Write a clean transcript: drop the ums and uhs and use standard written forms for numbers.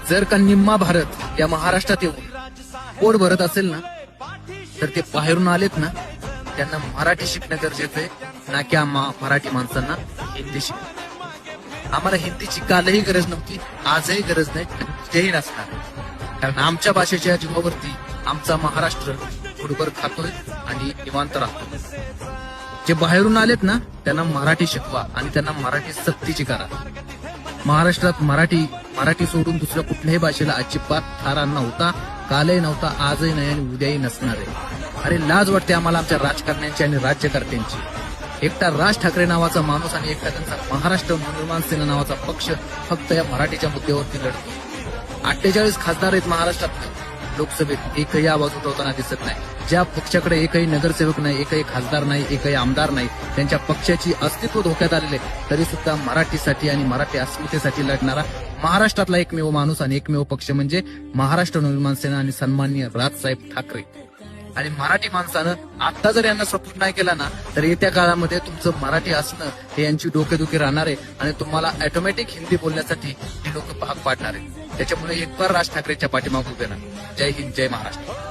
जर का निम्मा भारत या महाराष्ट्रात येऊन पोट भरत असेल ना, तर ते बाहेरून आलेत ना, त्यांना मराठी शिकणं गरजेचं आहे ना, की मराठी माणसांना हिंदी शिकणं. आम्हाला हिंदीची कालही गरज नव्हती, आजही गरज नाही, तेही नसणार. कारण आमच्या भाषेच्या जीवावरती आमचा महाराष्ट्र फुटभर खातोय आणि निवांत राहतोय. जे बाहेरून आलेत ना, त्यांना मराठी शिकवा आणि त्यांना मराठी सक्तीची करा. महाराष्ट्रात मराठी सोडून दुसऱ्या कुठल्याही भाषेला अजिबात थारा नव्हता, कालही नव्हता, आजही नाही आणि उद्याही नसणार आहे. अरे लाज वाटते आम्हाला आमच्या राजकारण्यांची आणि राज्यकर्त्यांची. एकटा राज ठाकरे नावाचा माणूस आणि एकटा त्यांचा महाराष्ट्र नवनिर्माण सेना नावाचा पक्ष फक्त या मराठीच्या मुद्द्यावरती लढतो. 48 खासदार आहेत महाराष्ट्रात, लोकसभेत एकही आवाज उठवताना दिसत नाही. ज्या पक्षाकडे एकही नगरसेवक नाही, एकही खासदार नाही, एकही आमदार नाही, त्यांच्या पक्षाची अस्तित्व धोक्यात आलेले, तरी सुद्धा मराठीसाठी आणि मराठी अस्मितेसाठी लढणारा महाराष्ट्रातला एकमेव माणूस आणि एकमेव पक्ष म्हणजे महाराष्ट्र नवनिर्माण सेना आणि सन्माननीय राजसाहेब ठाकरे. आणि मराठी माणसानं आता जर यांना सपोर्ट नाही केला ना, तर येत्या काळामध्ये तुमचं मराठी असणं हे यांची डोकेदुखी राहणार आहे आणि तुम्हाला ऑटोमॅटिक हिंदी बोलण्यासाठी ही लोक भाग पाडणार आहे. त्याच्यामुळे एक बार राज ठाकरेच्या पाठीमागे उभे राहा. जय हिंद, जय महाराष्ट्र.